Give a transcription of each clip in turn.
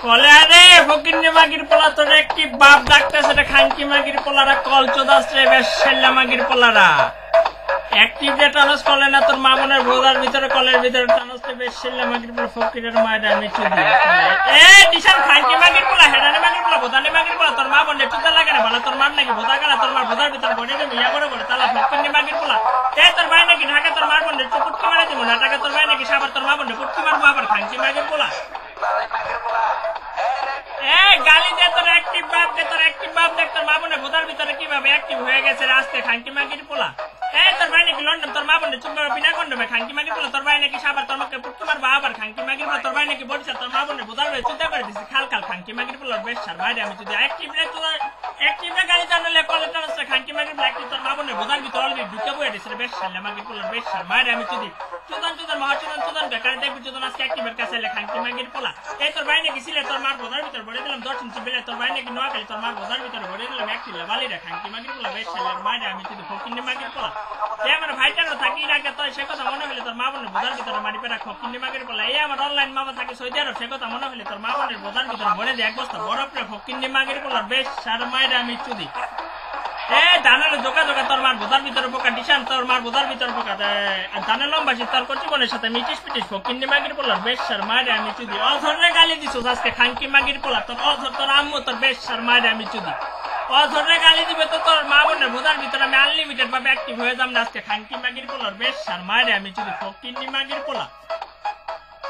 কলে আরে ফকিন্নি মাগির পোলা তোর একটি বাপ ডাকতেছে রে খানকি মাগির পোলারা কল চোদাস রে বেশ ছেল্লা মাগির পোলারা একটি যে টানস কলে না তোর মা বোনের বোঝার ভিতরে কলের ভিতরে টানস রে বেশ ছেল্লা মাগির পোলা ফকিরের মায়ের আমি চুদি এ দিশান খানকি মাগির পোলা হেডানি মাগির পোলা বোধানি মাগির পোলা তোর মা বোনের চুদা লাগে না ভালো তোর মার নাকি বোঝা গেল তোর মার বোঝার ভিতরে বনে দেবে ইয়া করে বলে তালা ফকিন্নি মাগির পোলা এ তোর ভাই নাকি ঢাকা তোর মার বোনের চুপুটকি মারা দিব না টাকা তোর ভাই নাকি সাবার তোর মা বোনের পুটকি মারবো আবার খানকি মাগির পোলা গালি দে তোর অ্যাক্টিভ বাপ দে তোর অ্যাক্টিভ বাপ দেখ তোর মা বোনের বোধার ভিতরে কিভাবে অ্যাক্টিভ হয়ে গেছে রাস্তে খানকি মাগির পোলা তোর ভাই নাকি লন্ডন তোর মা বোনের চুপ বিনা কন্ডমে খানকি মাগির পোলা তোর ভাই নাকি সাবার তোর মাকে পুটকি মারবা আবার খানকি মাগির পোলা তোর ভাই নাকি বলছে তোর মা বোনের বোধার হয়ে চিন্তা করে দিচ্ছি খাল খাল খানকি মাগির পোলার বেশ সার ভাই আমি যদি অ্যাক্টিভ রে তোর অ্যাক্টিভ রে গালি জানালে কলে টানছে খানকি মাগির পোলা একটি তোর মা বোনের বোধার ভিতরে অলরেডি ঢুকে বয়ে দিছে বেশ সার মাগির পোলার বেশ সার ভাই আমি যদি চুদন মহাচুদন বেকার দেখবি চুদন আজকে অ্যাক্টিভের কাছে এলে খানকি মাগির পোলা তোর ভাই নাকি ছিলে তোর মার বোধার ভিতরে ভরে দিলাম 10 ইঞ্চি বেলে তোর ভাই নাকি নোয়াখালী তোর মার বোধার ভিতরে ভরে দিলাম একটি বালি রে খানকি মাগির পোলা বেশ সার মায়ের আমি যদি ফকিন্নি মাগির পোলা আমার ভাইটারও থাকি রাখে তো সে কথা মনে হলে তোর মা বোনের বোধার ভিতরে মারি পেরা ফকিন্নি মাগির পোলা আমার অনলাইন মামা থাকে সৌদি আরব সে কথা মনে হলে তোর মা বোনের বোধার ভিতরে ভরে দিয়ে এক বস্তা বরফ রে ফকিন্নি মাগির পোলা বেশ সার মায়ের আমি চুদি ধানের জোকা তোর মার বোধার ভিতরে পোকা ডিসান তোর মার বোধার ভিতরে পোকা ধানের লম্বাসী তোর কচিবনের সাথে মিটিস পিটিস ফকিন্নি মাগির পোলার বেশ সার মায়ের আমি চুদি অধরে গালি দিছো আজকে খানকি মাগির পোলা তোর অধর তোর আম্মু তোর বেশ সার মায়ের আমি চুদি অধরে গালি দিবে তো তোর মা বোনের বোধার ভিতরে আমি আনলিমিটেড ভাবে অ্যাক্টিভ হয়ে যাম না আজকে খানকি মাগির পোলার বেশ সার মায়ের আমি চুদি ফকিন্নি মাগির পোলা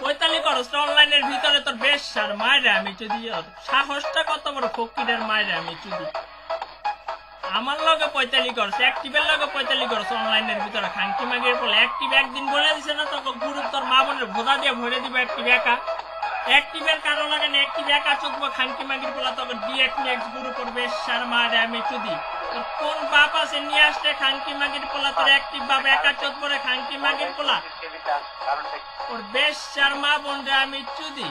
পঁয়তালি করস অনলাইনের ভিতরে তোর বেশ সার মায়ের আমি চুদি সাহসটা কত বড় ফকিরের মায়ের আমি চুদি আমার লগে পঁয়তালি করছে অ্যাক্টিভের লগে পঁয়তালি করছে অনলাইনের ভিতরে খানকি মাগির পোলা অ্যাক্টিভ একদিন বলে দিছে না তোকে গ্রুপ তোর মা বোনের ভোদা দিয়ে ভরে দিবে অ্যাক্টিভ একা অ্যাক্টিভের কারণ লাগে না অ্যাক্টিভ একা চুকবো খানকি মাগির পোলা তোকে ডিএক্স গ্রুপ করবে সার মারে আমি চুদি তোর কোন বাপ আছে নিয়ে আসছে খানকি মাগির পোলা তোর অ্যাক্টিভ বাপ একা চুকবো রে খানকি মাগির পোলা ওর বেশ চার মা বোন রে আমি চুদি